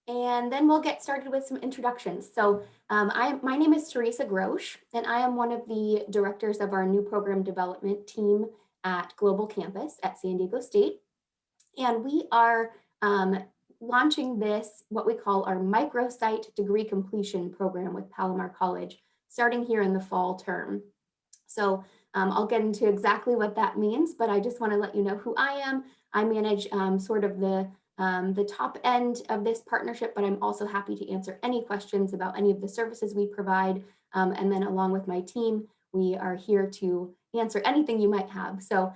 And then we'll get started with some introductions. So my name is Teresa Grosch, and I am one of the directors of our new program development team at Global Campus at San Diego State. And we are launching this, what we call our Microsite degree completion program with Palomar College, starting here in the fall term. So I'll get into exactly what that means, but I just want to let you know who I am. I manage sort of the top end of this partnership, but I'm also happy to answer any questions about any of the services we provide. And then along with my team, we are here to answer anything you might have. So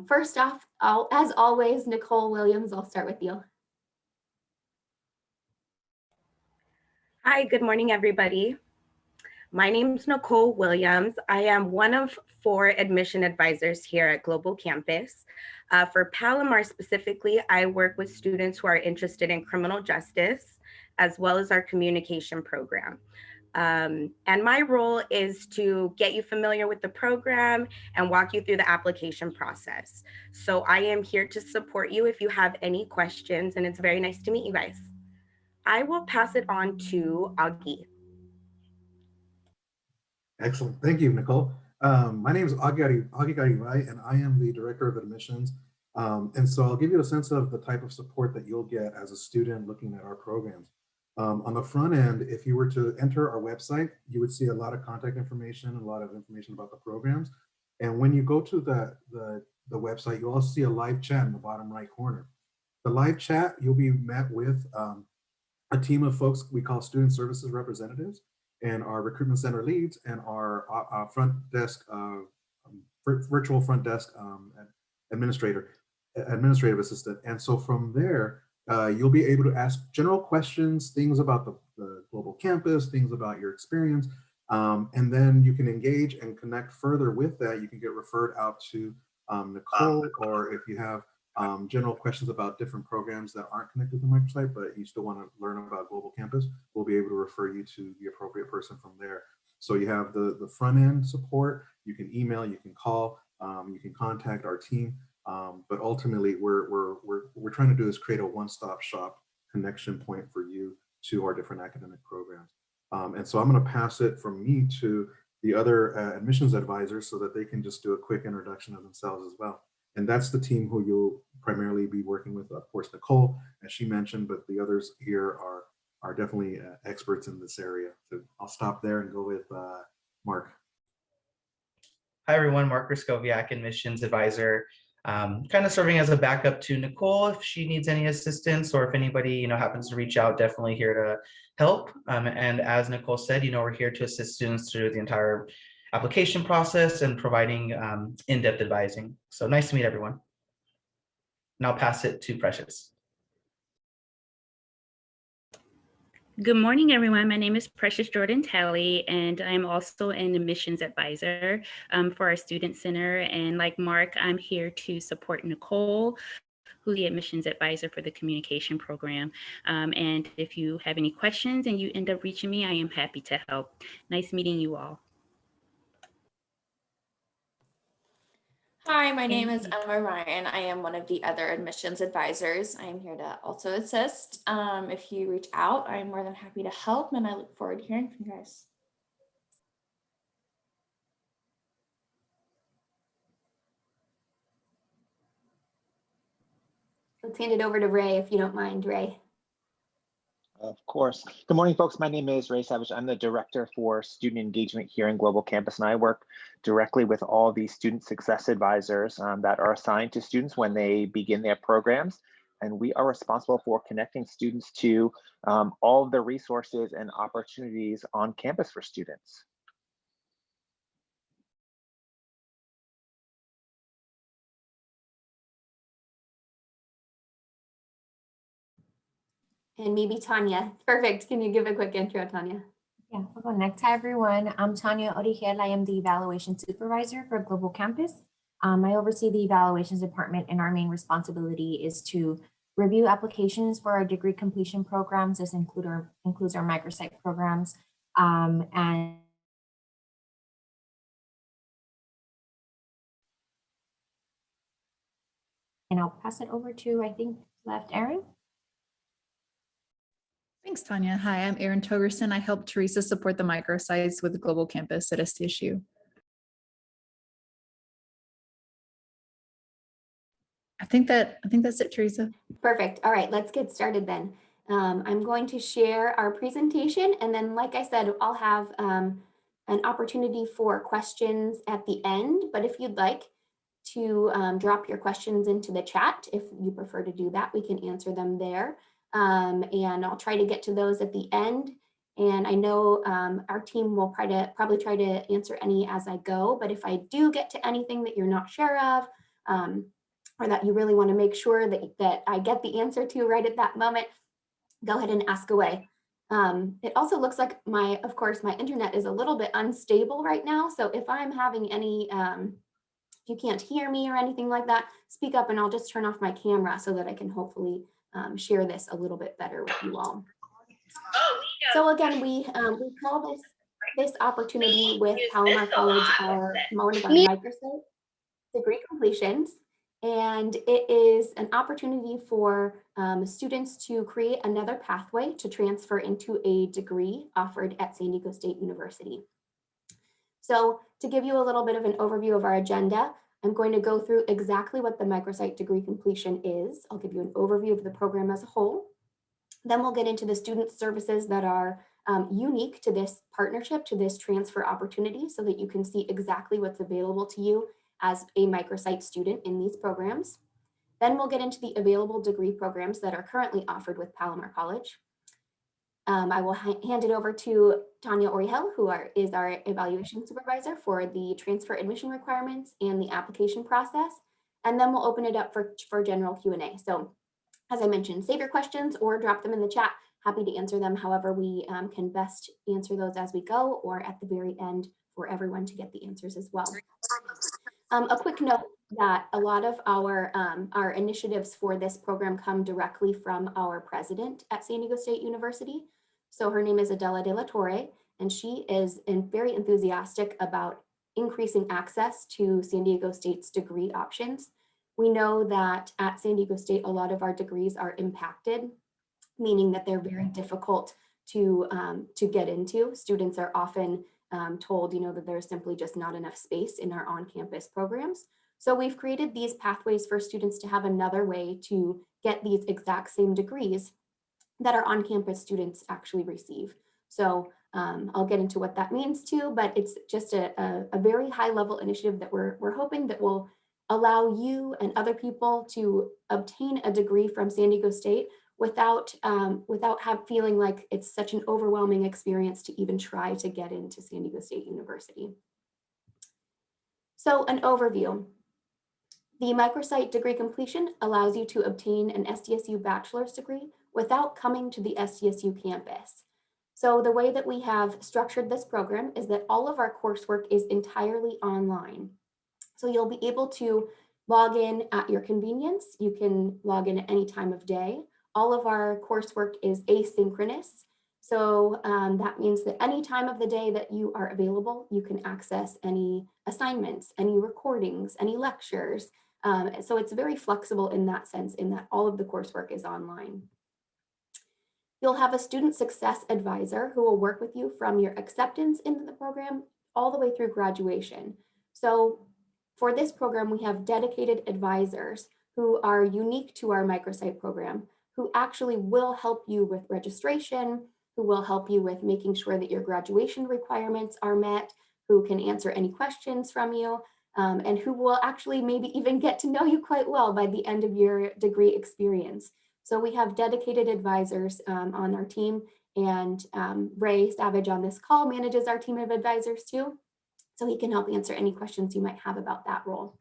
first off, as always, Nicole Williams, I'll start with you. Hi, good morning, everybody. My name is Nicole Williams. I am one of 4 admission advisors here at Global Campus. For Palomar specifically, I work with students who are interested in criminal justice, as well as our communication program. And my role is to get you familiar with the program and walk you through the application process. So I am here to support you if you have any questions, and it's very nice to meet you guys. I will pass it on to Augie. Excellent. Thank you, Nicole. My name is Augie Garibay, and I am the Director of Admissions. And so I'll give you a sense of the type of support that you'll get as a student looking at our programs. On the front end, if you were to enter our website, you would see a lot of contact information, a lot of information about the programs. And when you go to the website, you'll also see a live chat in the bottom right corner. The live chat, you'll be met with a team of folks we call student services representatives, and our recruitment center leads, and our front desk, virtual front desk administrative assistant. And so from there, you'll be able to ask general questions, things about the global campus, things about your experience, and then you can engage and connect further with that. You can get referred out to Nicole, or if you have general questions about different programs that aren't connected to the Microsite, but you still want to learn about Global Campus, we'll be able to refer you to the appropriate person from there. So you have the front end support, you can email, you can call, you can contact our team, but ultimately we're trying to do is create a one-stop shop connection point for you to our different academic programs. And so I'm going to pass it from me to the other admissions advisors so that they can just do a quick introduction of themselves as well. And that's the team who you'll primarily be working with, of course, Nicole, as she mentioned, but the others here are definitely experts in this area. So I'll stop there and go with Mark. Hi, everyone. Mark Raskowiak, admissions advisor, kind of serving as a backup to Nicole if she needs any assistance, or if anybody happens to reach out, definitely here to help. And as Nicole said, we're here to assist students through the entire application process and providing in-depth advising. So nice to meet everyone. And I'll pass it to Precious. Good morning, everyone. My name is Precious Jordan Talley, and I'm also an admissions advisor for our Student Center. And like Mark, I'm here to support Nicole, who's the admissions advisor for the communication program. And if you have any questions and you end up reaching me, I am happy to help. Nice meeting you all. Hi, my name is Emma Ryan. I am one of the other admissions advisors. I am here to also assist. If you reach out, I'm more than happy to help, and I look forward to hearing from you guys. Let's hand it over to Ray, if you don't mind, Ray. Of course. Good morning, folks. My name is Ray Savage. I'm the director for student engagement here in Global Campus, and I work directly with all the student success advisors that are assigned to students when they begin their programs. And we are responsible for connecting students to all of the resources and opportunities on campus for students. And maybe Tanya. Perfect. Can you give a quick intro, Tanya? Yeah, I'll go next. Hi, everyone. I'm Tanya Origel. I am the evaluation supervisor for Global Campus. I oversee the evaluations department, and our main responsibility is to review applications for our degree completion programs. This includes our Microsite programs, and I'll pass it over to, I think, left Aaron. Thanks, Tanya. Hi, I'm Erin Togerson. I help Teresa support the microsites with the Global Campus at SDSU. I think that's it, Teresa. Perfect. All right, let's get started then. I'm going to share our presentation, and then, like I said, I'll have an opportunity for questions at the end. But if you'd like to drop your questions into the chat, if you prefer to do that, we can answer them there. And I'll try to get to those at the end. And I know our team will probably try to answer any as I go. But if I do get to anything that you're not sure of, or that you really want to make sure that I get the answer to right at that moment, go ahead and ask away. It also looks like of course, my internet is a little bit unstable right now. So if I'm having any, if you can't hear me or anything like that, speak up and I'll just turn off my camera so that I can hopefully share this a little bit better with you all. So again, we call this opportunity with Palomar College one of our microsite degree completions. And it is an opportunity for students to create another pathway to transfer into a degree offered at San Diego State University. So to give you a little bit of an overview of our agenda, I'm going to go through exactly what the microsite degree completion is. I'll give you an overview of the program as a whole. Then we'll get into the student services that are unique to this partnership, to this transfer opportunity, so that you can see exactly what's available to you as a microsite student in these programs. Then we'll get into the available degree programs that are currently offered with Palomar College. I will hand it over to Tanya Orihel, who is our evaluation supervisor for the transfer admission requirements and the application process. And then we'll open it up for general Q&A. So as I mentioned, save your questions or drop them in the chat. Happy to answer them however we can best answer those as we go, or at the very end for everyone to get the answers as well. A quick note that a lot of our initiatives for this program come directly from our president at San Diego State University. So her name is Adela de la Torre, and she is very enthusiastic about increasing access to San Diego State's degree options. We know that at San Diego State, a lot of our degrees are impacted, meaning that they're very difficult to get into. Students are often told, that there's simply just not enough space in our on-campus programs. So we've created these pathways for students to have another way to get these exact same degrees that our on-campus students actually receive. So I'll get into what that means too, but it's just a very high-level initiative that we're hoping that will allow you and other people to obtain a degree from San Diego State without feeling like it's such an overwhelming experience to even try to get into San Diego State University. So an overview. The microsite degree completion allows you to obtain an SDSU bachelor's degree without coming to the SDSU campus. So the way that we have structured this program is that all of our coursework is entirely online. So you'll be able to log in at your convenience. You can log in at any time of day. All of our coursework is asynchronous. So that means that any time of the day that you are available, you can access any assignments, any recordings, any lectures. So it's very flexible in that sense, in that all of the coursework is online. You'll have a student success advisor who will work with you from your acceptance into the program all the way through graduation. So for this program, we have dedicated advisors who are unique to our microsite program, who actually will help you with registration, who will help you with making sure that your graduation requirements are met, who can answer any questions from you, and who will actually maybe even get to know you quite well by the end of your degree experience. So we have dedicated advisors on our team, and Ray Savage on this call manages our team of advisors too. So he can help answer any questions you might have about that role.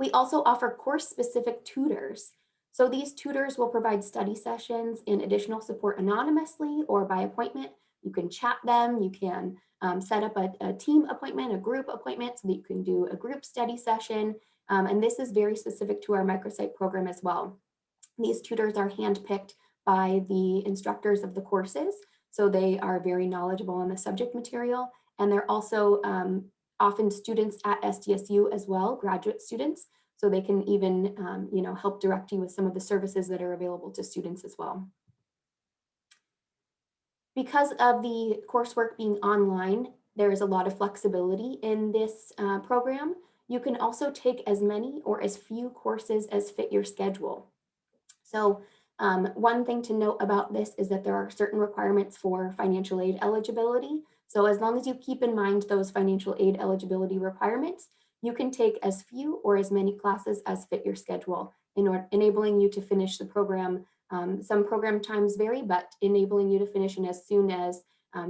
We also offer course-specific tutors. So these tutors will provide study sessions and additional support anonymously or by appointment. You can chat them, you can set up a team appointment, a group appointment, so that you can do a group study session. And this is very specific to our microsite program as well. These tutors are handpicked by the instructors of the courses, so they are very knowledgeable on the subject material. And they're also often students at SDSU as well, graduate students, so they can even help direct you with some of the services that are available to students as well. Because of the coursework being online, there is a lot of flexibility in this program. You can also take as many or as few courses as fit your schedule. So one thing to note about this is that there are certain requirements for financial aid eligibility. So as long as you keep in mind those financial aid eligibility requirements, you can take as few or as many classes as fit your schedule, enabling you to finish the program. Some program times vary, but enabling you to finish in as soon as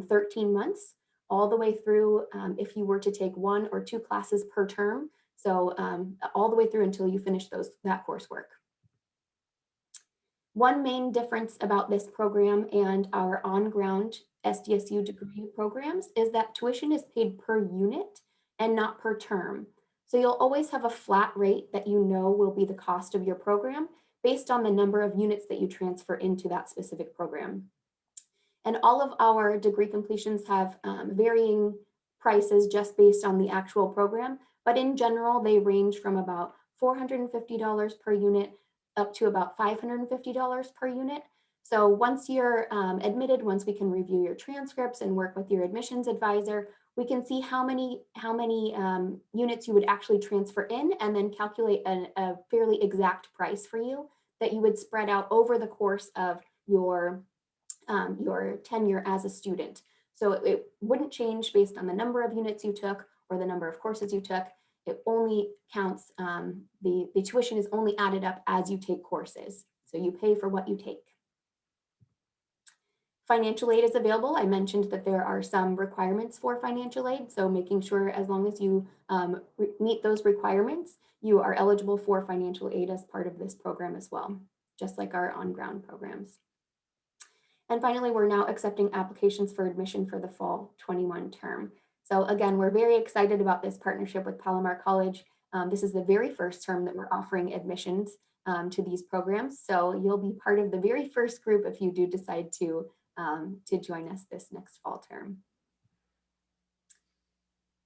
13 months, all the way through if you were to take 1 or 2 classes per term. So all the way through until you finish that coursework. One main difference about this program and our on-ground SDSU degree programs is that tuition is paid per unit and not per term. So you'll always have a flat rate that you know will be the cost of your program based on the number of units that you transfer into that specific program. And all of our degree completions have varying prices just based on the actual program, but in general, they range from about $450 per unit up to about $550 per unit. So once you're admitted, once we can review your transcripts and work with your admissions advisor, we can see how many units you would actually transfer in and then calculate a fairly exact price for you that you would spread out over the course of your tenure as a student. So it wouldn't change based on the number of units you took or the number of courses you took. It only counts, the tuition is only added up as you take courses. So you pay for what you take. Financial aid is available. I mentioned that there are some requirements for financial aid. So making sure as long as you meet those requirements, you are eligible for financial aid as part of this program as well, just like our on-ground programs. And finally, we're now accepting applications for admission for the fall 21 term. So again, we're very excited about this partnership with Palomar College. This is the very first term that we're offering admissions to these programs. So you'll be part of the very first group if you do decide to join us this next fall term.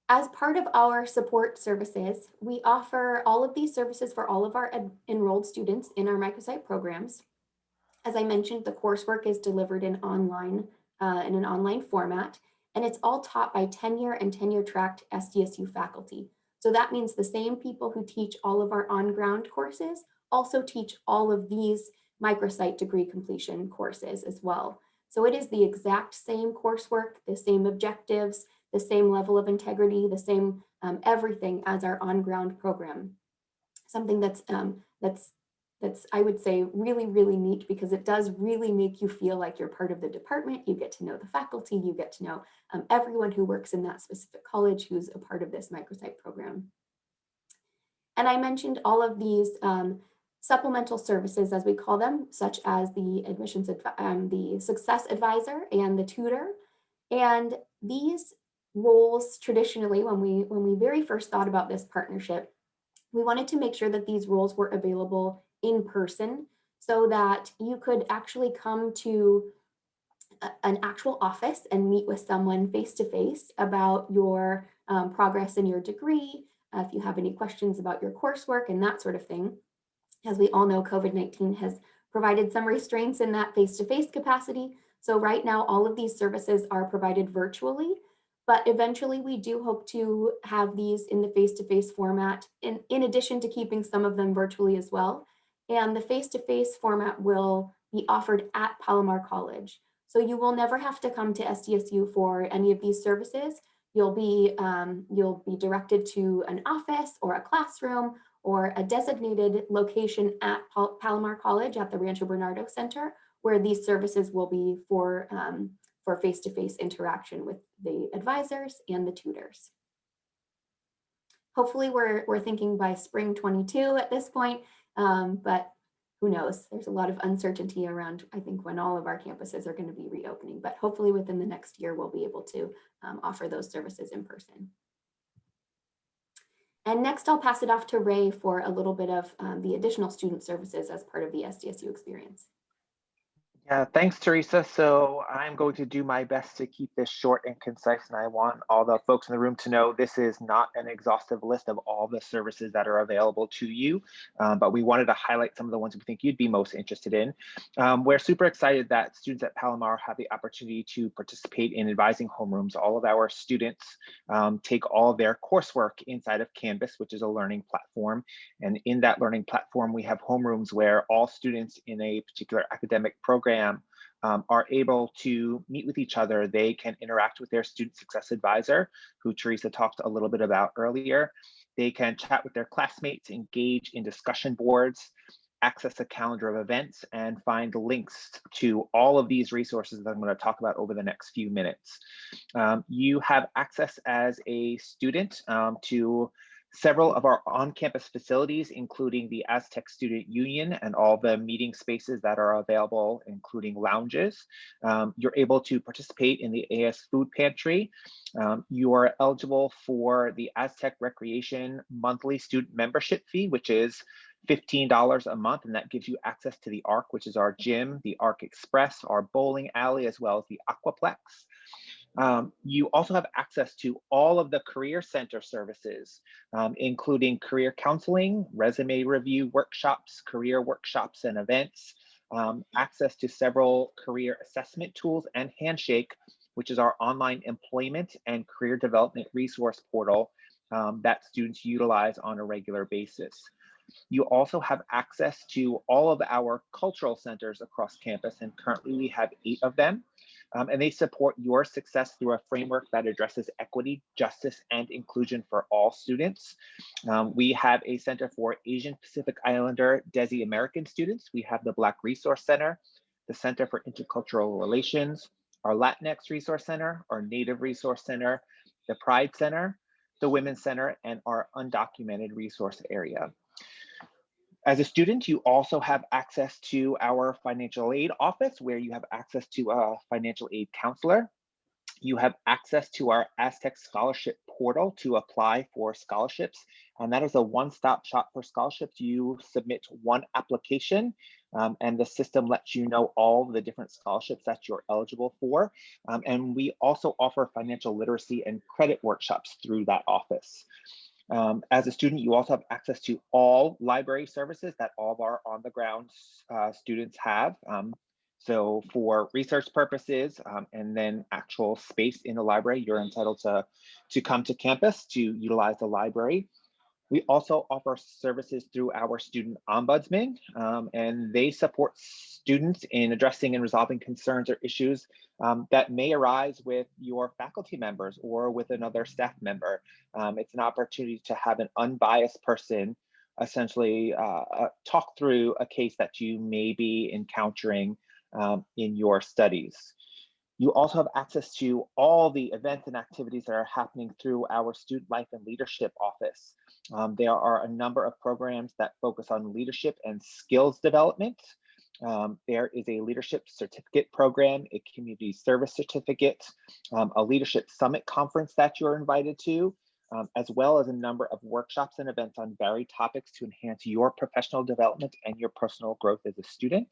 As part of our support services, we offer all of these services for all of our enrolled students in our Microsite programs. As I mentioned, the coursework is delivered in an online format, and it's all taught by tenure and tenure-tracked SDSU faculty. So that means the same people who teach all of our on-ground courses also teach all of these microsite degree completion courses as well. So it is the exact same coursework, the same objectives, the same level of integrity, the same everything as our on-ground program. Something that's I would say really, really neat because it does really make you feel like you're part of the department. You get to know the faculty, you get to know everyone who works in that specific college who's a part of this microsite program. And I mentioned all of these supplemental services, as we call them, such as the admissions, the success advisor and the tutor. And these roles traditionally, when we very first thought about this partnership, we wanted to make sure that these roles were available in person so that you could actually come to an actual office and meet with someone face-to-face about your progress in your degree, if you have any questions about your coursework and that sort of thing. As we all know, COVID-19 has provided some restraints in that face-to-face capacity. So right now, all of these services are provided virtually, but eventually we do hope to have these in the face-to-face format in addition to keeping some of them virtually as well. And the face-to-face format will be offered at Palomar College. So you will never have to come to SDSU for any of these services. You'll be directed to an office or a classroom or a designated location at Palomar College at the Rancho Bernardo Center, where these services will be for face-to-face interaction with the advisors and the tutors. Hopefully we're thinking by spring 22 at this point, but who knows? There's a lot of uncertainty around, I think, when all of our campuses are going to be reopening, but hopefully within the next year, we'll be able to offer those services in person. And next, I'll pass it off to Ray for a little bit of the additional student services as part of the SDSU experience. Yeah, thanks, Teresa. So I'm going to do my best to keep this short and concise, and I want all the folks in the room to know this is not an exhaustive list of all the services that are available to you, but we wanted to highlight some of the ones we think you'd be most interested in. We're super excited that students at Palomar have the opportunity to participate in advising homerooms. All of our students take all of their coursework inside of Canvas, which is a learning platform. And in that learning platform, we have homerooms where all students in a particular academic program are able to meet with each other. They can interact with their student success advisor, who Teresa talked a little bit about earlier. They can chat with their classmates, engage in discussion boards, access a calendar of events, and find links to all of these resources that I'm going to talk about over the next few minutes. You have access as a student to several of our on-campus facilities, including the Aztec Student Union and all the meeting spaces that are available, including lounges. You're able to participate in the AS Food Pantry. You are eligible for the Aztec Recreation monthly student membership fee, which is $15 a month, and that gives you access to the ARC, which is our gym, the ARC Express, our bowling alley, as well as the Aquaplex. You also have access to all of the Career Center services, including career counseling, resume review workshops, career workshops and events, access to several career assessment tools, and Handshake, which is our online employment and career development resource portal that students utilize on a regular basis. You also have access to all of our cultural centers across campus, and currently we have 8 of them. And they support your success through a framework that addresses equity, justice, and inclusion for all students. We have a center for Asian Pacific Islander Desi American students. We have the Black Resource Center, the Center for Intercultural Relations, our Latinx Resource Center, our Native Resource Center, the Pride Center, the Women's Center, and our Undocumented Resource Area. As a student, you also have access to our financial aid office, where you have access to a financial aid counselor. You have access to our Aztec Scholarship portal to apply for scholarships, and that is a one-stop shop for scholarships. You submit one application, and the system lets you know all the different scholarships that you're eligible for. And we also offer financial literacy and credit workshops through that office. As a student, you also have access to all library services that all of our on-the-ground students have. So for research purposes and then actual space in the library, you're entitled to come to campus to utilize the library. We also offer services through our student ombudsman, and they support students in addressing and resolving concerns or issues that may arise with your faculty members or with another staff member. It's an opportunity to have an unbiased person essentially talk through a case that you may be encountering in your studies. You also have access to all the events and activities that are happening through our Student Life and Leadership Office. There are a number of programs that focus on leadership and skills development. There is a leadership certificate program, a community service certificate, a leadership summit conference that you're invited to, as well as a number of workshops and events on varied topics to enhance your professional development and your personal growth as a student.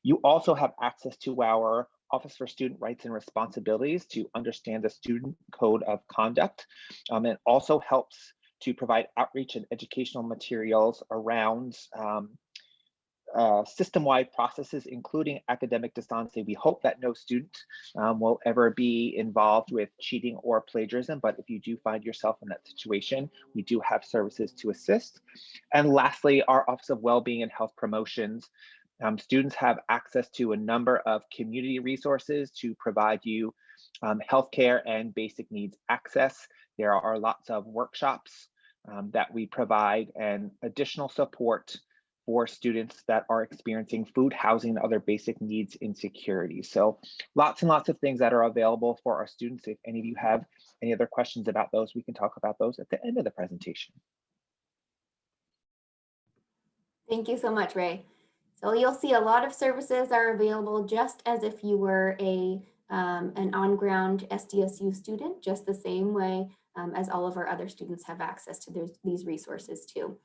You also have access to our Office for Student Rights and Responsibilities to understand the Student Code of Conduct. It also helps to provide outreach and educational materials around system-wide processes, including academic dishonesty. We hope that no student will ever be involved with cheating or plagiarism, but if you do find yourself in that situation, we do have services to assist. And lastly, our Office of Wellbeing and Health Promotions. Students have access to a number of community resources to provide you healthcare and basic needs access. There are lots of workshops that we provide and additional support for students that are experiencing food, housing, and other basic needs insecurity. So lots and lots of things that are available for our students. If any of you have any other questions about those, we can talk about those at the end of the presentation. Thank you so much, Ray. So you'll see a lot of services are available just as if you were an on-ground SDSU student, just the same way as all of our other students have access to these resources too.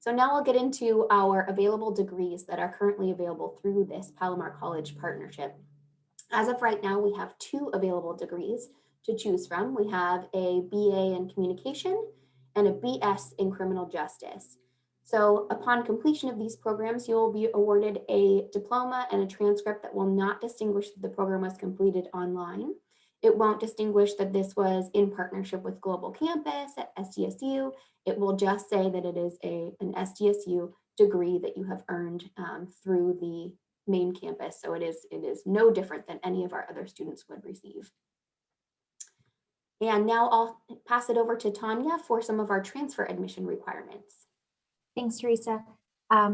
So now I'll get into our available degrees that are currently available through this Palomar College partnership. As of right now, we have 2 available degrees to choose from. We have a BA in communication and a BS in criminal justice. So upon completion of these programs, you'll be awarded a diploma and a transcript that will not distinguish that the program was completed online. It won't distinguish that this was in partnership with Global Campus at SDSU. It will just say that it is an SDSU degree that you have earned through the main campus. So it is no different than any of our other students would receive. And now I'll pass it over to Tanya for some of our transfer admission requirements. Thanks, Teresa.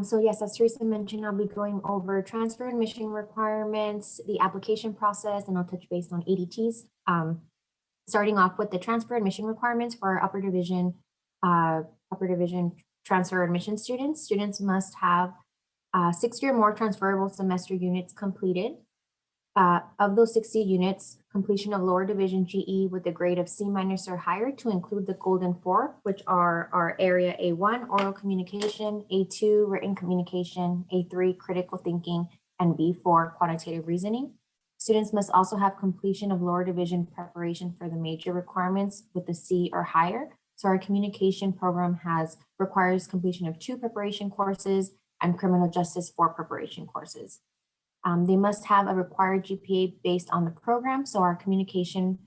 So yes, as Teresa mentioned, I'll be going over transfer admission requirements, the application process, and I'll touch base on ADTs. Starting off with the transfer admission requirements for our upper division transfer admission students. Students must have 60 or more transferable semester units completed. Of those 60 units, completion of lower division GE with a grade of C- or higher to include the golden 4, which are our area A1, oral communication, A2, written communication, A3, critical thinking, and B4, quantitative reasoning. Students must also have completion of lower division preparation for the major requirements with the C or higher. So our communication program requires completion of 2 preparation courses and criminal justice 4 preparation courses. They must have a required GPA based on the program. So our communication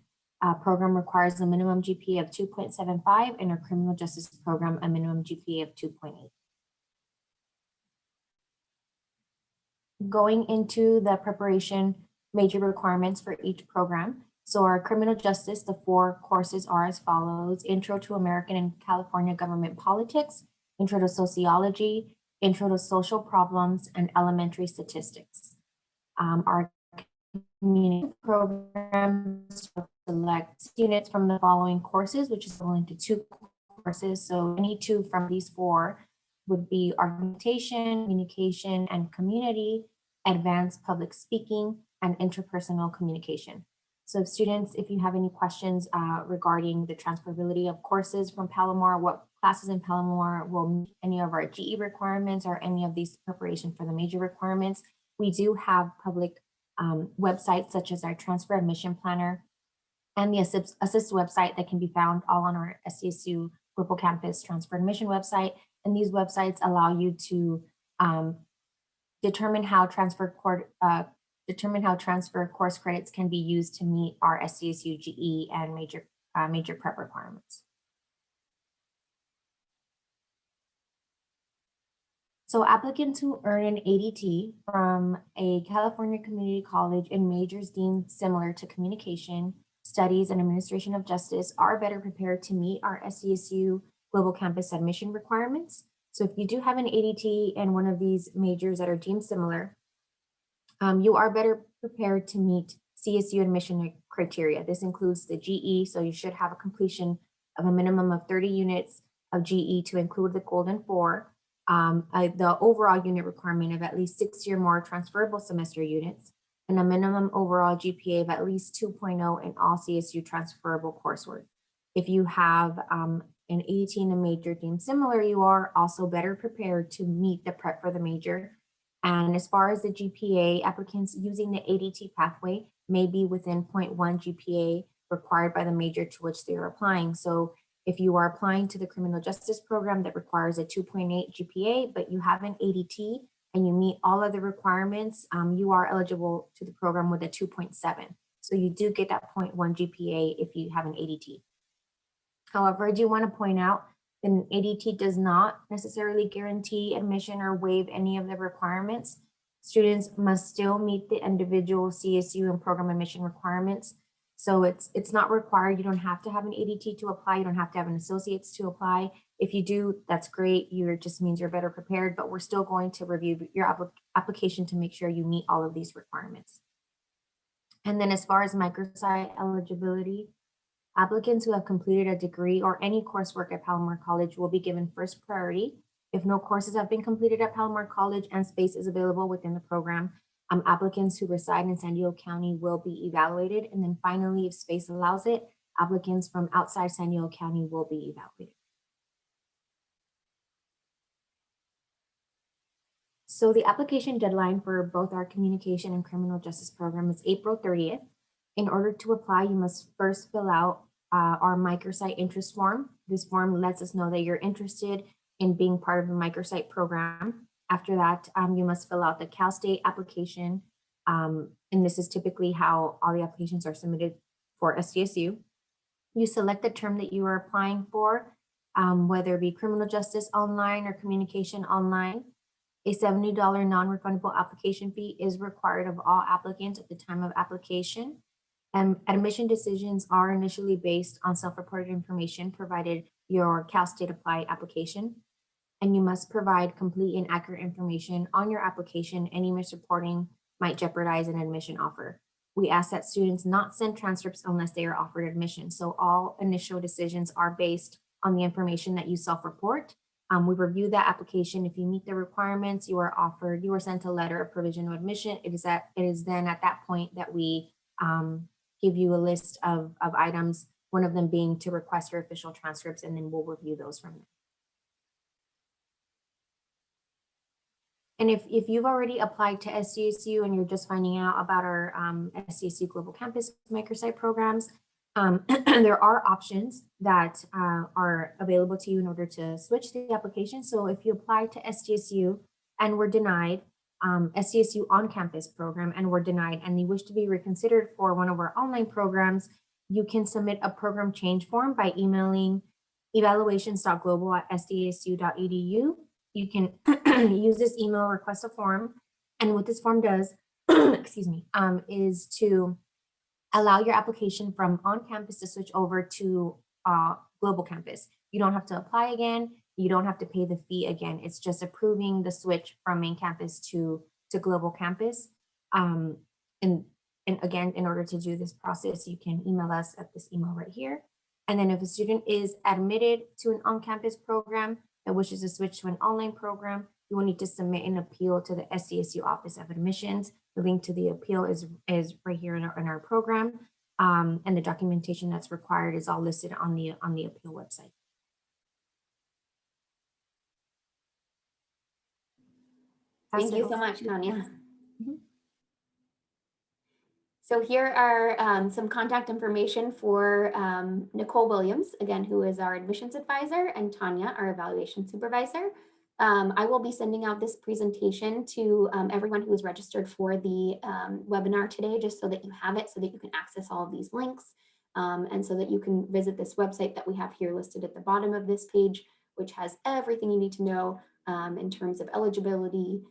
program requires a minimum GPA of 2.75 and our criminal justice program a minimum GPA of 2.8. Going into the preparation major requirements for each program. So our criminal justice, the 4 courses are as follows: Intro to American and California Government Politics, Intro to Sociology, Intro to Social Problems, and Elementary Statistics. Our community programs select units from the following courses, which is equivalent to 2 courses. So any 2 from these 4 would be argumentation, communication, and community, advanced public speaking, and interpersonal communication. So students, if you have any questions regarding the transferability of courses from Palomar, what classes in Palomar will meet any of our GE requirements or any of these preparation for the major requirements, we do have public websites such as our transfer admission planner and the assist website that can be found all on our SDSU Global Campus transfer admission website. And these websites allow you to determine how transfer course credits can be used to meet our SDSU GE and major prep requirements. So applicants who earn an ADT from a California community college in majors deemed similar to communication, studies, and administration of justice are better prepared to meet our SDSU Global Campus admission requirements. So if you do have an ADT in one of these majors that are deemed similar, you are better prepared to meet CSU admission criteria. This includes the GE, so you should have a completion of a minimum of 30 units of GE to include the golden 4. The overall unit requirement of at least 60 or more transferable semester units, and a minimum overall GPA of at least 2.0 in all CSU transferable coursework. If you have an ADT in a major deemed similar, you are also better prepared to meet the prep for the major. And as far as the GPA, applicants using the ADT pathway may be within 0.1 GPA required by the major to which they are applying. So if you are applying to the criminal justice program that requires a 2.8 GPA, but you have an ADT and you meet all of the requirements, you are eligible to the program with a 2.7. So you do get that 0.1 GPA if you have an ADT. However, I do want to point out that an ADT does not necessarily guarantee admission or waive any of the requirements. Students must still meet the individual CSU and program admission requirements. So it's not required. You don't have to have an ADT to apply. You don't have to have an associate's to apply. If you do, that's great. It just means you're better prepared, but we're still going to review your application to make sure you meet all of these requirements. And then as far as microsite eligibility, applicants who have completed a degree or any coursework at Palomar College will be given first priority. If no courses have been completed at Palomar College and space is available within the program, applicants who reside in San Diego County will be evaluated. And then finally, if space allows it, applicants from outside San Diego County will be evaluated. So the application deadline for both our communication and criminal justice program is April 30th. In order to apply, you must first fill out our Microsite interest form. This form lets us know that you're interested in being part of the Microsite program. After that, you must fill out the Cal State application. And this is typically how all the applications are submitted for SDSU. You select the term that you are applying for, whether it be criminal justice online or communication online. A $70 non-refundable application fee is required of all applicants at the time of application. Admission decisions are initially based on self-reported information provided your Cal State Apply application. And you must provide complete and accurate information on your application. Any misreporting might jeopardize an admission offer. We ask that students not send transcripts unless they are offered admission. So all initial decisions are based on the information that you self-report. We review that application. If you meet the requirements, you are sent a letter of provisional admission. It is then at that point that we give you a list of items, one of them being to request your official transcripts, and then we'll review those from there. And if you've already applied to SDSU and you're just finding out about our SDSU Global Campus Microsite programs, there are options that are available to you in order to switch the application. So if you apply to SDSU and were denied, SDSU on-campus program and were denied, and you wish to be reconsidered for one of our online programs, you can submit a program change form by emailing evaluations.global@sdsu.edu. You can use this email, request a form, and what this form does, excuse me, is to allow your application from on-campus to switch over to Global Campus. You don't have to apply again. You don't have to pay the fee again. It's just approving the switch from main campus to Global Campus. And again, in order to do this process, you can email us at this email right here. And then if a student is admitted to an on-campus program that wishes to switch to an online program, you will need to submit an appeal to the SDSU Office of Admissions. The link to the appeal is right here in our program. And the documentation that's required is all listed on the appeal website. Thank you so much, Tanya. Mhm. So here are some contact information for Nicole Williams, again, who is our admissions advisor, and Tanya, our evaluation supervisor. I will be sending out this presentation to everyone who is registered for the webinar today, just so that you have it, so that you can access all of these links, and so that you can visit this website that we have here listed at the bottom of this page, which has everything you need to know in terms of eligibility,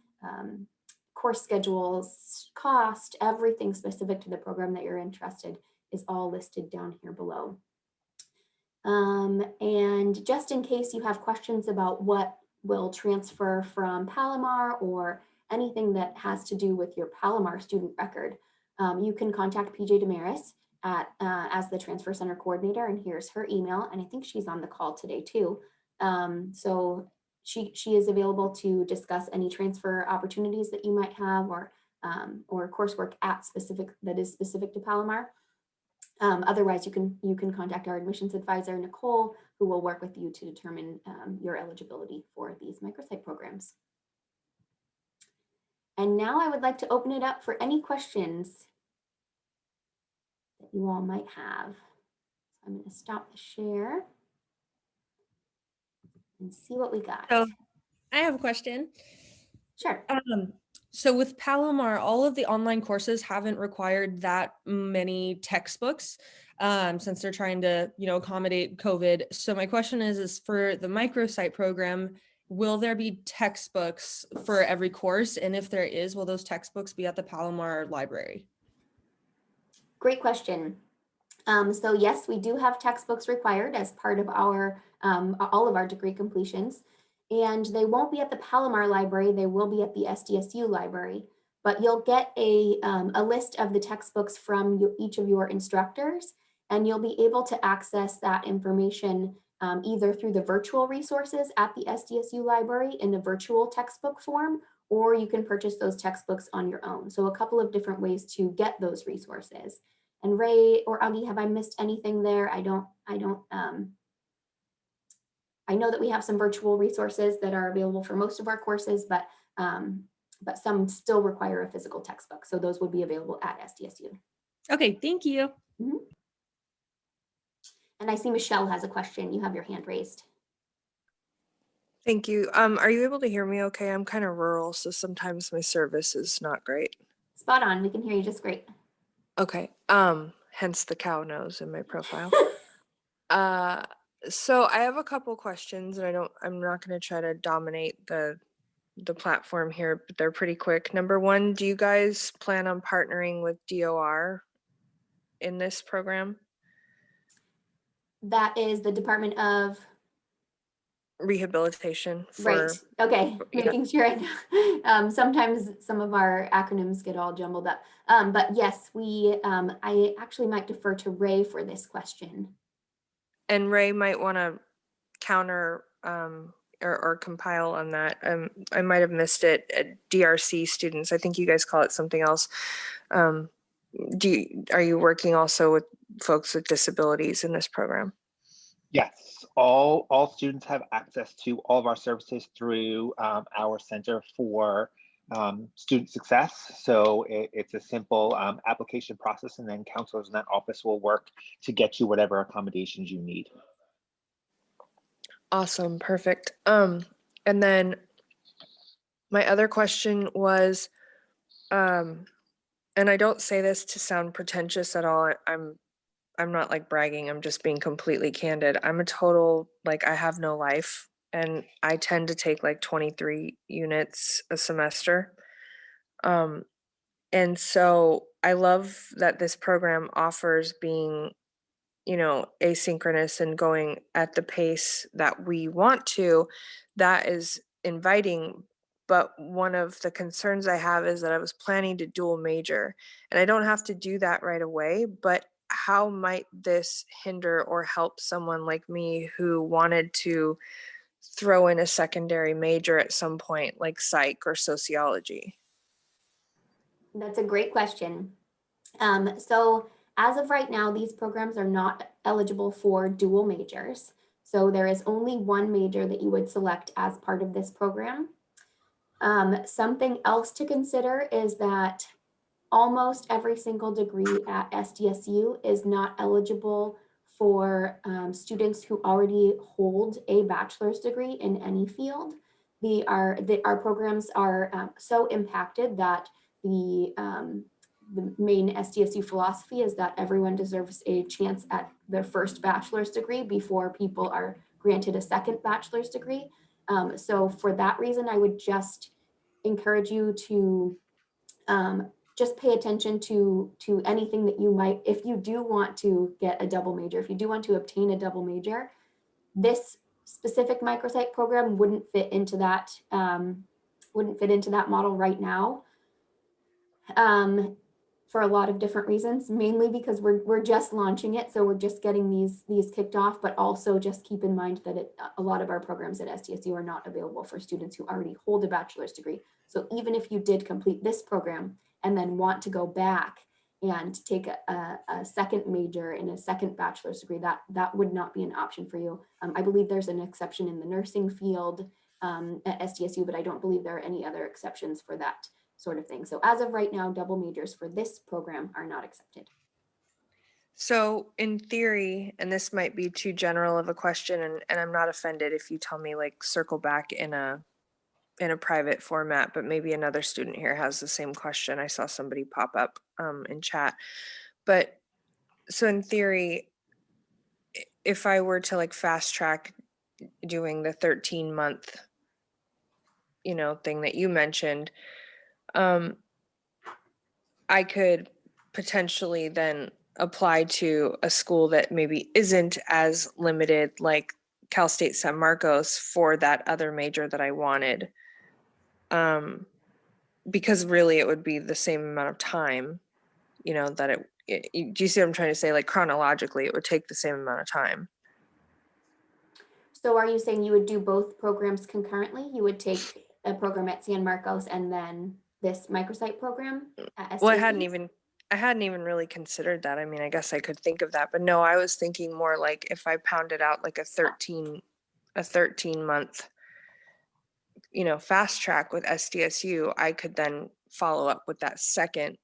course schedules, cost, everything specific to the program that you're interested is all listed down here below. And just in case you have questions about what will transfer from Palomar or anything that has to do with your Palomar student record, you can contact PJ Damaris as the Transfer Center Coordinator, and here's her email, and I think she's on the call today too. So she is available to discuss any transfer opportunities that you might have, or coursework that is specific to Palomar. Otherwise, you can contact our admissions advisor, Nicole, who will work with you to determine your eligibility for these Microsite programs. And now I would like to open it up for any questions that you all might have. So I'm going to stop the share and see what we got. So I have a question. Sure. So with Palomar, all of the online courses haven't required that many textbooks since they're trying to, accommodate COVID. So my question is for the Microsite program, will there be textbooks for every course? And if there is, will those textbooks be at the Palomar library? Great question. So yes, we do have textbooks required as part of our all of our degree completions, and they won't be at the Palomar library. They will be at the SDSU library, but you'll get a list of the textbooks from each of your instructors, and you'll be able to access that information either through the virtual resources at the SDSU library in the virtual textbook form, or you can purchase those textbooks on your own. So a couple of different ways to get those resources. And Ray or Augie, have I missed anything there? I know that we have some virtual resources that are available for most of our courses, but but some still require a physical textbook. So those would be available at SDSU. Okay, thank you. Mhm. And I see Michelle has a question. You have your hand raised. Thank you. Are you able to hear me okay? I'm kind of rural, so sometimes my service is not great. Spot on. We can hear you just great. Okay. Hence the cow nose in my profile. So I have a couple questions, and I'm not going to try to dominate the platform here, but they're pretty quick. Number one, do you guys plan on partnering with DOR in this program? That is the Department of Rehabilitation for Right. Okay. yeah. Making sure I know. Sometimes some of our acronyms get all jumbled up. But yes, I actually might defer to Ray for this question. And Ray might want to counter or compile on that. I might have missed it. DRC students, I think you guys call it something else. Are you working also with folks with disabilities in this program? Yes, all students have access to all of our services through our Center for Student Success. So it's a simple application process, and then counselors in that office will work to get you whatever accommodations you need. Awesome, perfect. And then my other question was, and I don't say this to sound pretentious at all. I'm not like bragging. I'm just being completely candid. I'm a total, like, I have no life, and I tend to take like 23 units a semester. And so I love that this program offers being, asynchronous and going at the pace that we want to. That is inviting. But one of the concerns I have is that I was planning to dual major, and I don't have to do that right away, but how might this hinder or help someone like me who wanted to throw in a secondary major at some point, like psych or sociology? That's a great question. So as of right now, these programs are not eligible for dual majors. So there is only one major that you would select as part of this program. Something else to consider is that almost every single degree at SDSU is not eligible for students who already hold a bachelor's degree in any field. Our programs are so impacted that the main SDSU philosophy is that everyone deserves a chance at their first bachelor's degree before people are granted a second bachelor's degree. So for that reason, I would just encourage you to just pay attention to anything that you might, if you do want to get a double major, if you do want to obtain a double major, this specific microsite program wouldn't fit into that model right now. For a lot of different reasons, mainly because we're just launching it. So we're just getting these kicked off, but also just keep in mind that a lot of our programs at SDSU are not available for students who already hold a bachelor's degree. So even if you did complete this program and then want to go back and take a second major in a second bachelor's degree, that would not be an option for you. I believe there's an exception in the nursing field at SDSU, but I don't believe there are any other exceptions for that sort of thing. So as of right now, double majors for this program are not accepted. So in theory, and this might be too general of a question, and I'm not offended if you tell me like circle back in a private format, but maybe another student here has the same question. I saw somebody pop up in chat. But so in theory, if I were to like fast track doing the 13-month, thing that you mentioned, I could potentially then apply to a school that maybe isn't as limited, like Cal State San Marcos, for that other major that I wanted. Because really it would be the same amount of time, that do you see what I'm trying to say? Like chronologically, it would take the same amount of time. So are you saying you would do both programs concurrently? You would take a program at San Marcos and then this microsite program at SDSU? Well, I hadn't even really considered that. I mean, I guess I could think of that, but no, I was thinking more like if I pounded out like a 13-month fast track with SDSU, I could then follow up with that second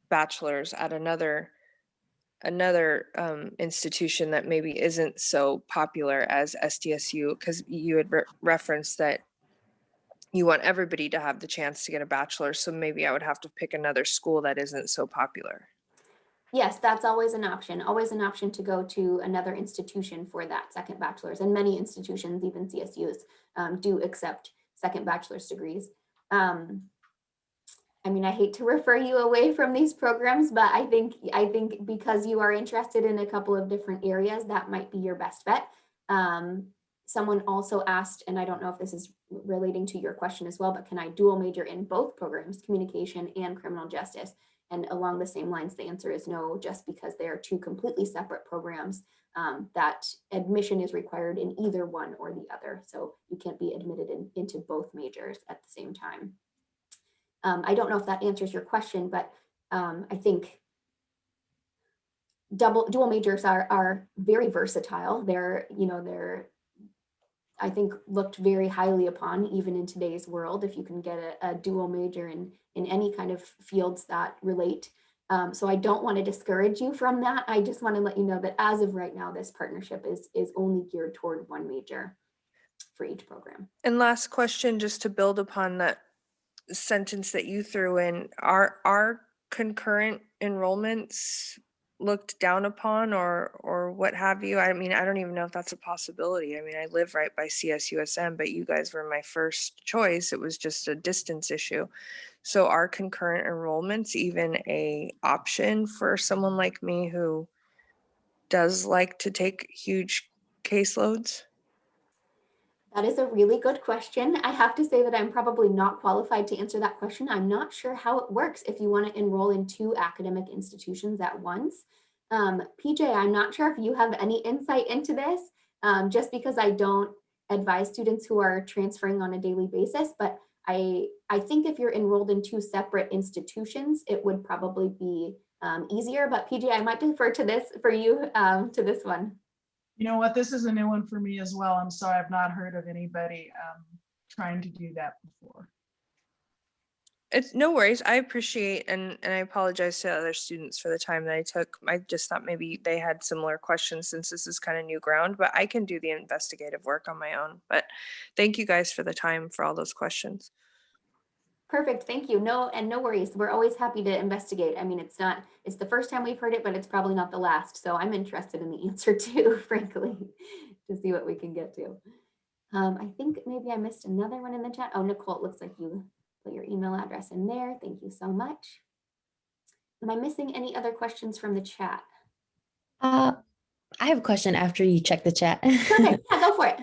bachelor's at another institution that maybe isn't so popular as SDSU, because you had referenced that you want everybody to have the chance to get a bachelor. So maybe I would have to pick another school that isn't so popular. Yes, that's always an option to go to another institution for that second bachelor's. And many institutions, even CSUs, do accept second bachelor's degrees. I mean, I hate to refer you away from these programs, but I think because you are interested in a couple of different areas, that might be your best bet. Someone also asked, and I don't know if this is relating to your question as well, but can I dual major in both programs, communication and criminal justice? And along the same lines, the answer is no, just because they are two completely separate programs, that admission is required in either one or the other. So you can't be admitted into both majors at the same time. I don't know if that answers your question, but I think dual majors are very versatile. They're I think looked very highly upon even in today's world, if you can get a dual major in any kind of fields that relate. So I don't want to discourage you from that. I just want to let you know that as of right now, this partnership is only geared toward one major for each program. And last question, just to build upon that sentence that you threw in, are concurrent enrollments looked down upon or what have you? I mean, I don't even know if that's a possibility. I mean, I live right by CSUSM, but you guys were my first choice. It was just a distance issue. So are concurrent enrollments even a option for someone like me who does like to take huge caseloads? That is a really good question. I have to say that I'm probably not qualified to answer that question. I'm not sure how it works if you want to enroll in two academic institutions at once. PJ, I'm not sure if you have any insight into this, just because I don't advise students who are transferring on a daily basis, but I think if you're enrolled in two separate institutions, it would probably be easier. But PJ, I might defer to this for you, to this one. You know what? This is a new one for me as well. I'm sorry, I've not heard of anybody trying to do that before. It's no worries. I appreciate and I apologize to other students for the time that I took. I just thought maybe they had similar questions since this is kind of new ground, but I can do the investigative work on my own. But thank you guys for the time for all those questions. Perfect, thank you. No worries. We're always happy to investigate. I mean, it's the first time we've heard it, but it's probably not the last. So I'm interested in the answer too, frankly, to see what we can get to. I think maybe I missed another one in the chat. Oh, Nicole, it looks like you put your email address in there. Thank you so much. Am I missing any other questions from the chat? I have a question after you check the chat. Perfect, yeah, go for it.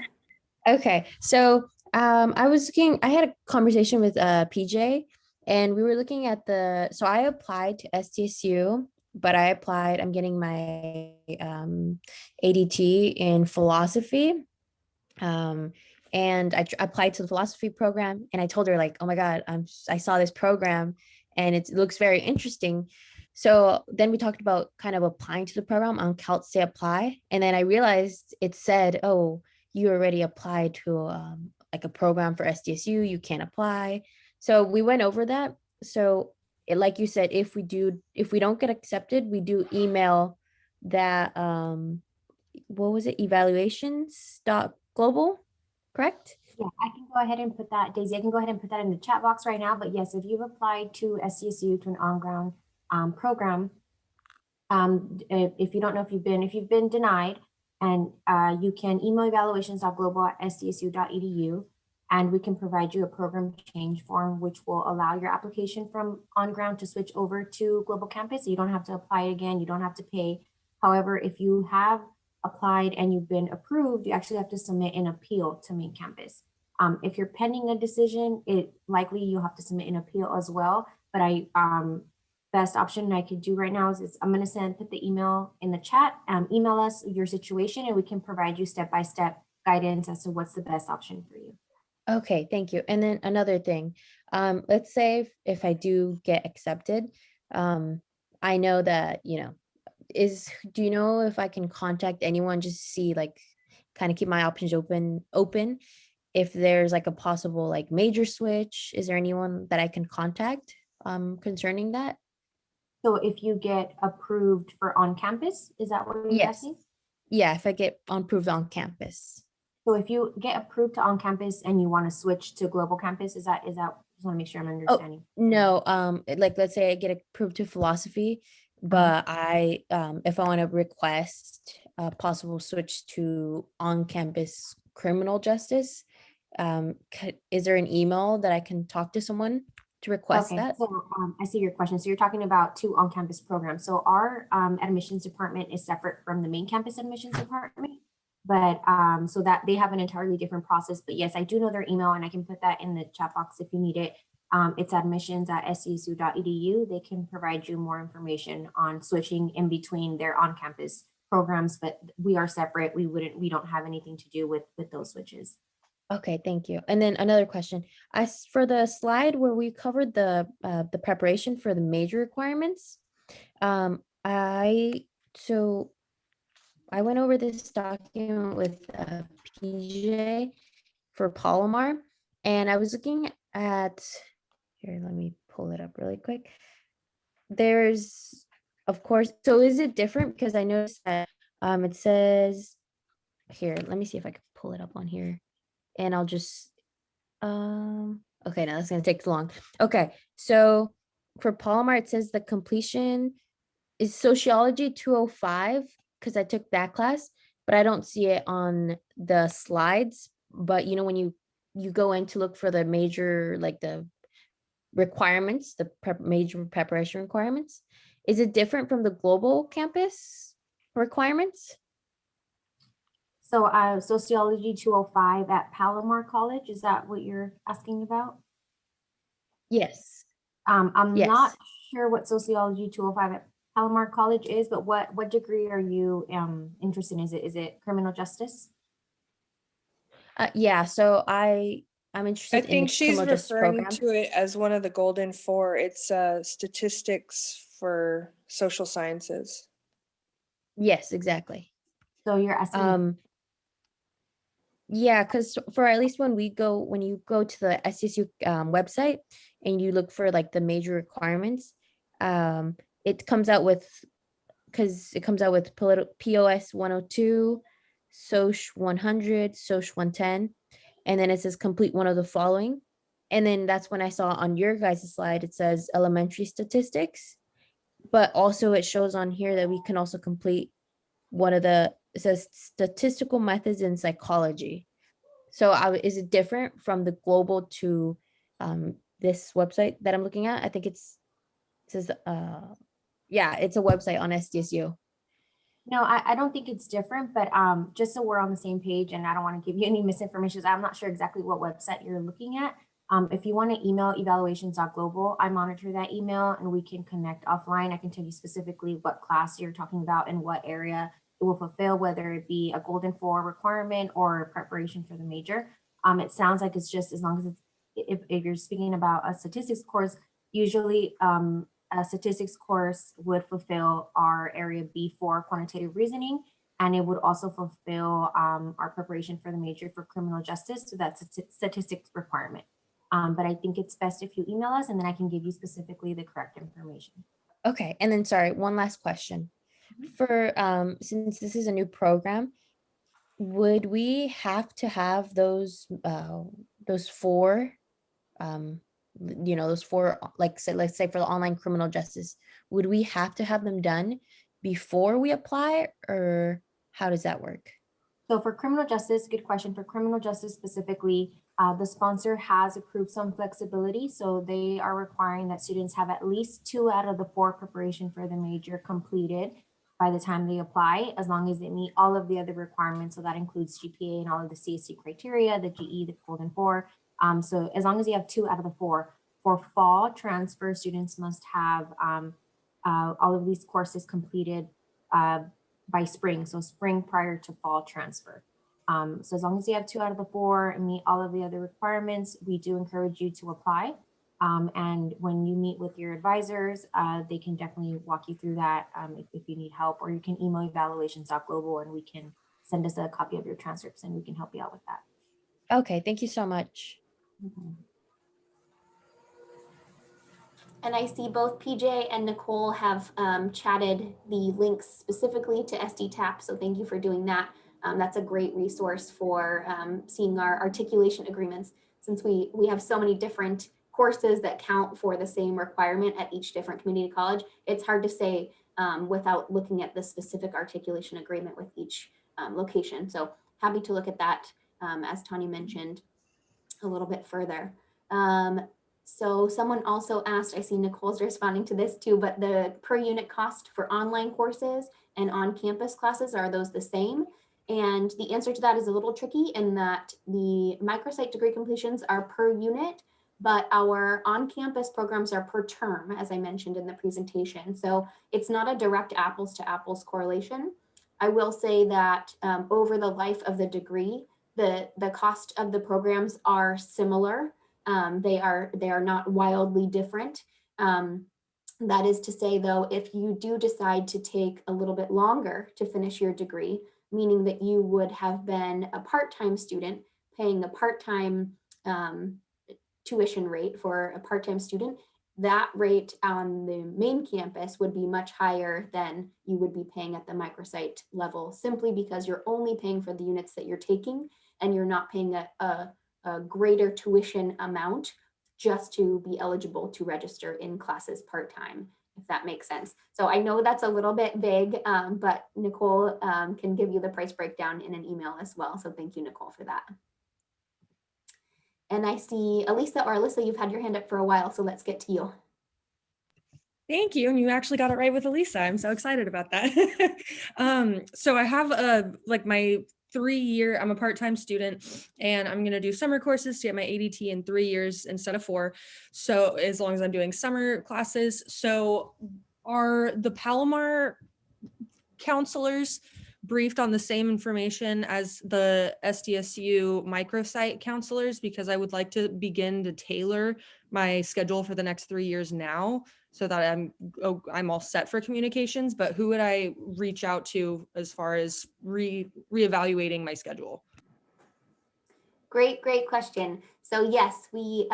Okay, so I had a conversation with PJ, and we were looking at so I applied to SDSU, but I'm getting my ADT in philosophy. And I applied to the philosophy program, and I told her, like, oh my God, I saw this program and it looks very interesting. So then we talked about kind of applying to the program on Cal State Apply. And then I realized it said, oh, you already applied to like a program for SDSU, you can't apply. So we went over that. So like you said, if we don't get accepted, we do email that, what was it? Evaluations.global, correct? Yeah, I can go ahead and put that, Daisy, I can go ahead and put that in the chat box right now. But yes, if you've applied to SDSU, to an on-ground program, if you don't know if you've been denied, and you can email evaluations.global@sdsu.edu, and we can provide you a program change form, which will allow your application from on-ground to switch over to Global Campus. So you don't have to apply again, you don't have to pay. However, if you have applied and you've been approved, you actually have to submit an appeal to Main Campus. If you're pending a decision, you'll have to submit an appeal as well. But best option I could do right now is I'm going to put the email in the chat. Email us your situation, and we can provide you step-by-step guidance as to what's the best option for you. Okay, thank you. And then another thing, let's say if I do get accepted, I know that, do you know if I can contact anyone just to see, like, kind of keep my options open? if there's like a possible like major switch. Is there anyone that I can contact concerning that? So if you get approved for on campus, is that what you're Yes. asking? Yeah, if I get approved on campus. So if you get approved to on campus and you want to switch to global campus, is that, just want to make sure I'm understanding. No, like let's say I get approved to philosophy, but I if I want to request a possible switch to on-campus criminal justice, is there an email that I can talk to someone to request Okay, that? so I see your question. So you're talking about 2 on-campus programs. So our admissions department is separate from the main campus admissions department. But so that they have an entirely different process. But yes, I do know their email and I can put that in the chat box if you need it. It's admissions@sdsu.edu. They can provide you more information on switching in between their on-campus programs, but we are separate. We don't have anything to do with those switches. Okay, thank you. And then another question. For the slide where we covered the preparation for the major requirements, I went over this document with PJ for Palomar, and I was looking at here. Let me pull it up really quick. There's, of course, so is it different? Because I noticed that it says here. Let me see if I can pull it up on here. And I'll just, okay, now that's gonna take too long. Okay, so for Palomar, it says the completion is Sociology 205, because I took that class, but I don't see it on the slides. But you know, when you go in to look for the major, like the requirements, the major preparation requirements, is it different from the global campus requirements? So Sociology 205 at Palomar College, is that what you're asking about? Yes. I'm Yes. not sure what Sociology 205 at Palomar College is, but what degree are you interested in? Is it criminal justice? Yeah, so I'm interested I in the think she's criminal justice referring program. to it as one of the golden 4. It's statistics for social sciences. Yes, exactly. So you're asking. Yeah, because for at least when you go to the SDSU website and you look for like the major requirements, it comes out with POS 102, Soc 100, Soc 110, and then it says complete one of the following. And then that's when I saw on your guys' slide, it says elementary statistics, but also it shows on here that we can also complete it says statistical methods in psychology. So is it different from the global to this website that I'm looking at? I think it says, yeah, it's a website on SDSU. No, I don't think it's different, but just so we're on the same page and I don't want to give you any misinformation, I'm not sure exactly what website you're looking at. If you want to email evaluations.global, I monitor that email and we can connect offline. I can tell you specifically what class you're talking about and what area it will fulfill, whether it be a golden 4 requirement or preparation for the major. It sounds like it's just as long as it's, if you're speaking about a statistics course, usually a statistics course would fulfill our area B4 quantitative reasoning, and it would also fulfill our preparation for the major for criminal justice. So that's a statistics requirement. But I think it's best if you email us and then I can give you specifically the correct information. Okay, and then sorry, one last question. For since this is a new program, would we have to have those 4 those 4, like let's say for the online criminal justice, would we have to have them done before we apply, or how does that work? So for criminal justice, good question. For criminal justice specifically, the sponsor has approved some flexibility. So they are requiring that students have at least 2 out of the 4 preparation for the major completed by the time they apply, as long as they meet all of the other requirements. So that includes GPA and all of the CSC criteria, the GE, the golden 4. So as long as you have 2 out of the 4, for fall transfer, students must have all of these courses completed by spring, so spring prior to fall transfer. So as long as you have 2 out of the 4 and meet all of the other requirements, we do encourage you to apply. And when you meet with your advisors, they can definitely walk you through that if you need help, or you can email evaluations.global and we can send us a copy of your transcripts and we can help you out with that. Okay, thank you so much. And I see both PJ and Nicole have chatted the links specifically to SDTAP, so thank you for doing that. That's a great resource for seeing our articulation agreements, since we have so many different courses that count for the same requirement at each different community college. It's hard to say without looking at the specific articulation agreement with each location. So happy to look at that, as Tanya mentioned, a little bit further. So someone also asked, I see Nicole's responding to this too, but the per unit cost for online courses and on-campus classes, are those the same? And the answer to that is a little tricky in that the microsite degree completions are per unit, but our on-campus programs are per term, as I mentioned in the presentation. So it's not a direct apples to apples correlation. I will say that over the life of the degree, the cost of the programs are similar. They are not wildly different. That is to say, though, if you do decide to take a little bit longer to finish your degree, meaning that you would have been a part-time student paying a part-time tuition rate for a part-time student, that rate on the main campus would be much higher than you would be paying at the microsite level, simply because you're only paying for the units that you're taking and you're not paying a greater tuition amount just to be eligible to register in classes part-time, if that makes sense. So I know that's a little bit vague, but Nicole can give you the price breakdown in an email as well. So thank you, Nicole, for that. And I see Elisa or Alyssa, you've had your hand up for a while, so let's get to you. Thank you. And you actually got it right with Elisa. I'm so excited about that. So I have my 3-year, I'm a part-time student and I'm going to do summer courses to get my ADT in 3 years instead of 4. So as long as I'm doing summer classes. So are the Palomar counselors briefed on the same information as the SDSU microsite counselors? Because I would like to begin to tailor my schedule for the next 3 years now so that I'm all set for communications. But who would I reach out to as far as reevaluating my schedule? Great question. So yes, we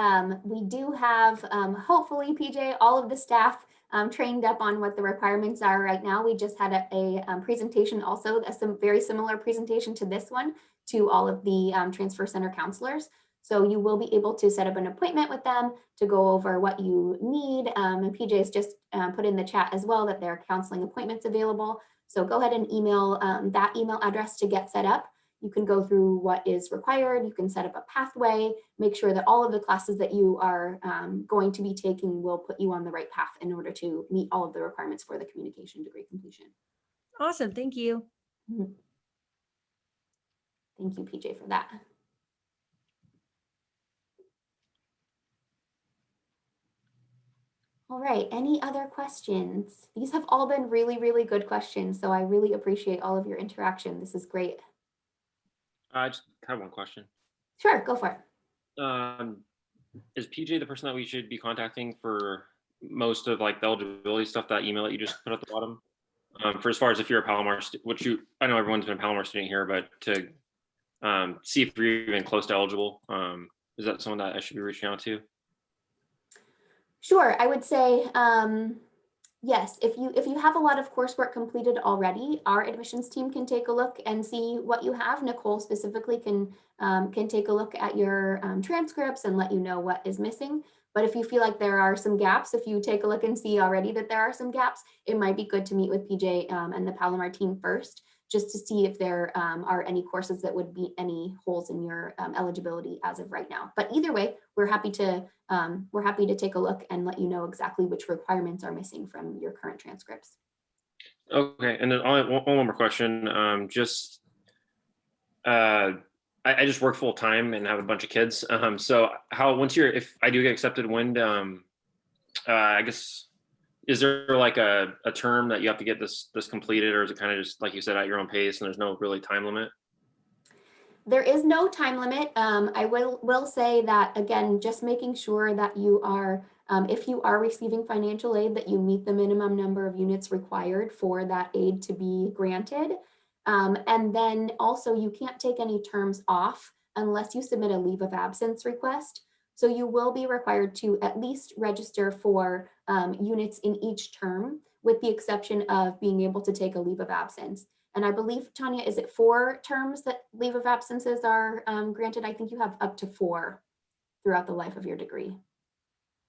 do have hopefully, PJ, all of the staff trained up on what the requirements are right now. We just had a presentation also, some very similar presentation to this one, to all of the transfer center counselors. So you will be able to set up an appointment with them to go over what you need. And PJ has just put in the chat as well that there are counseling appointments available. So go ahead and email that email address to get set up. You can go through what is required. You can set up a pathway, make sure that all of the classes that you are going to be taking will put you on the right path in order to meet all of the requirements for the communication degree completion. Awesome. Thank you. Thank you, PJ, for that. All right, any other questions? These have all been really, really good questions. So I really appreciate all of your interaction. This is great. I just have one question. Sure, go for it. Is PJ the person that we should be contacting for most of like the eligibility stuff, that email that you just put at the bottom? For as far as if you're a Palomar, I know everyone's been a Palomar student here, but to see if you're even close to eligible, is that someone that I should be reaching out to? Sure, I would say yes. If you have a lot of coursework completed already, our admissions team can take a look and see what you have. Nicole specifically can take a look at your transcripts and let you know what is missing. But if you feel like there are some gaps, if you take a look and see already that there are some gaps, it might be good to meet with PJ and the Palomar team first, just to see if there are any courses that would be any holes in your eligibility as of right now. But either way, we're happy to take a look and let you know exactly which requirements are missing from your current transcripts. Okay, and then one more question. I just work full time and have a bunch of kids. So if I do get accepted, when I guess, is there like a term that you have to get this completed, or is it kind of just like you said at your own pace and there's no really time limit? There is no time limit. I will say that, again, just making sure that you are, if you are receiving financial aid, that you meet the minimum number of units required for that aid to be granted. And then also you can't take any terms off unless you submit a leave of absence request. So you will be required to at least register for units in each term, with the exception of being able to take a leave of absence. And I believe, Tanya, is it 4 terms that leave of absences are granted? I think you have up to 4 throughout the life of your degree.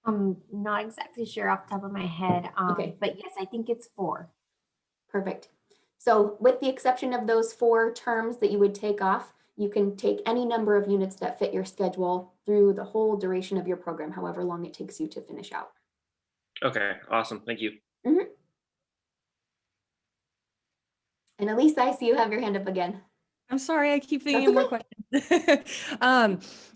I'm not exactly sure off the top of my head, Okay. but yes, I think it's 4. Perfect. So with the exception of those 4 terms that you would take off, you can take any number of units that fit your schedule through the whole duration of your program, however long it takes you to finish out. Okay, awesome. Thank you. Mm-hmm. And Elisa, I see you have your hand up again. I'm sorry, I keep thinking of more questions.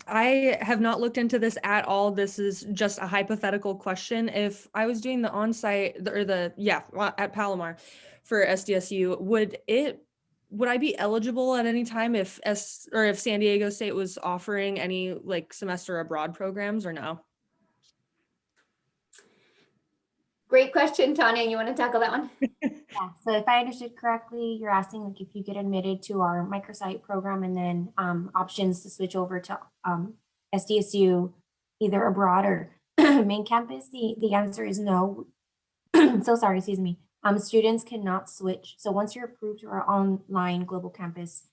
I have not looked into this at all. This is just a hypothetical question. If I was doing the on-site at Palomar for SDSU, would I be eligible at any time if San Diego State was offering any like semester abroad programs or no? Great question, Tanya. You want to tackle that one? Yeah, so if I understood correctly, you're asking like if you get admitted to our Microsite program and then options to switch over to SDSU, either abroad or main campus. The answer is no. So sorry, excuse me. Students cannot switch. So once you're approved to our online global campus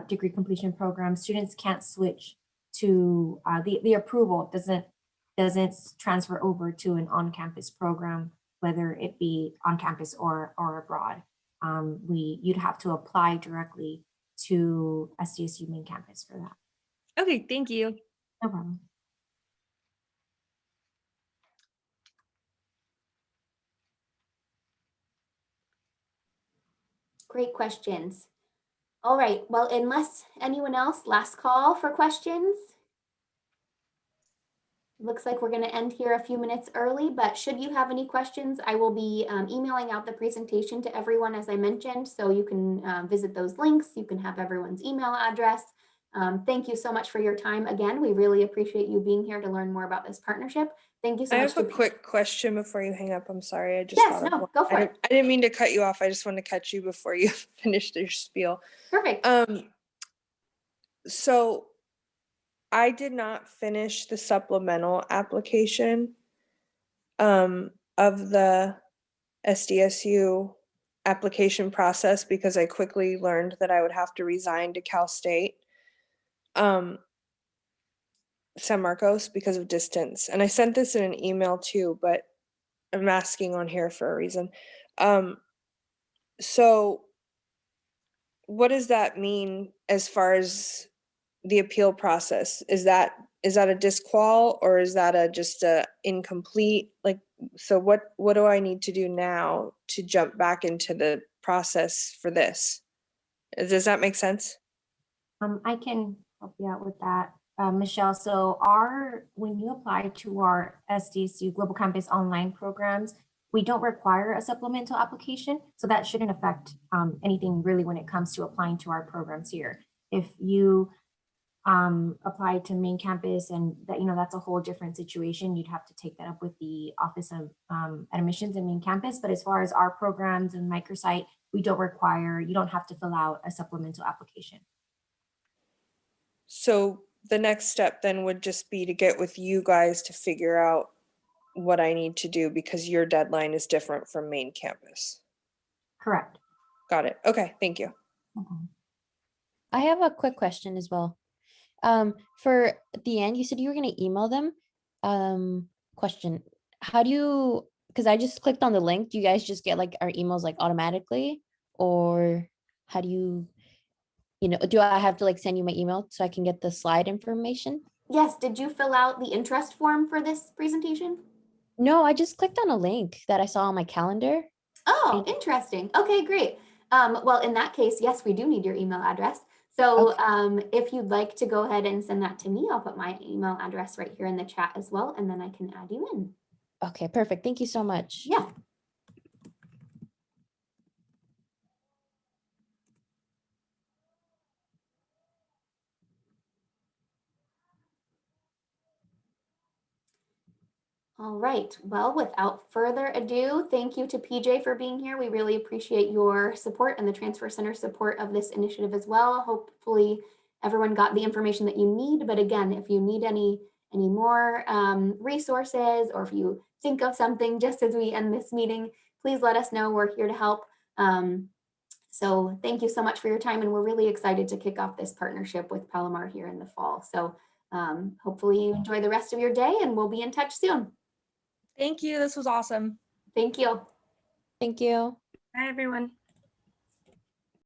degree completion program, students can't switch to the approval doesn't transfer over to an on-campus program, whether it be on campus or abroad. You'd have to apply directly to SDSU main campus for that. Okay, thank you. No problem. Great questions. All right, well, unless anyone else, last call for questions. Looks like we're going to end here a few minutes early, but should you have any questions, I will be emailing out the presentation to everyone, as I mentioned, so you can visit those links. You can have everyone's email address. Thank you so much for your time. Again, we really appreciate you being here to learn more about this partnership. Thank you so much. I have a quick question before you hang up. I'm sorry. I just Yes, no, go for it. I didn't mean to cut you off. I just wanted to catch you before you finished your spiel. Perfect. So I did not finish the supplemental application of the SDSU application process because I quickly learned that I would have to resign to Cal State San Marcos because of distance. And I sent this in an email too, but I'm asking on here for a reason. So what does that mean as far as the appeal process? Is that a disqual or is that just a incomplete? Like, so what do I need to do now to jump back into the process for this? Does that make sense? I can help you out with that, Michelle. So when you apply to our SDSU Global Campus online programs, we don't require a supplemental application. So that shouldn't affect anything really when it comes to applying to our programs here. If you apply to main campus and that's a whole different situation, you'd have to take that up with the Office of Admissions and main campus. But as far as our programs and Microsite, you don't have to fill out a supplemental application. So the next step then would just be to get with you guys to figure out what I need to do because your deadline is different from main campus. Correct. Got it. Okay, thank you. I have a quick question as well. For at the end, you said you were going to email them. Question, how do you, because I just clicked on the link, do you guys just get like our emails like automatically, or how do you, do I have to like send you my email so I can get the slide information? Yes, did you fill out the interest form for this presentation? No, I just clicked on a link that I saw on my calendar. Oh, interesting. Okay, great. Well, in that case, yes, we do need your email address. So if you'd like to go ahead and send that to me, I'll put my email address right here in the chat as well, and then I can add you in. Okay, perfect. Thank you so much. Yeah. All right, well, without further ado, thank you to PJ for being here. We really appreciate your support and the Transfer Center support of this initiative as well. Hopefully everyone got the information that you need. But again, if you need any more resources, or if you think of something just as we end this meeting, please let us know. We're here to help. So thank you so much for your time, and we're really excited to kick off this partnership with Palomar here in the fall. So hopefully you enjoy the rest of your day, and we'll be in touch soon. Thank you. This was awesome. Thank you. Thank you. Bye, everyone.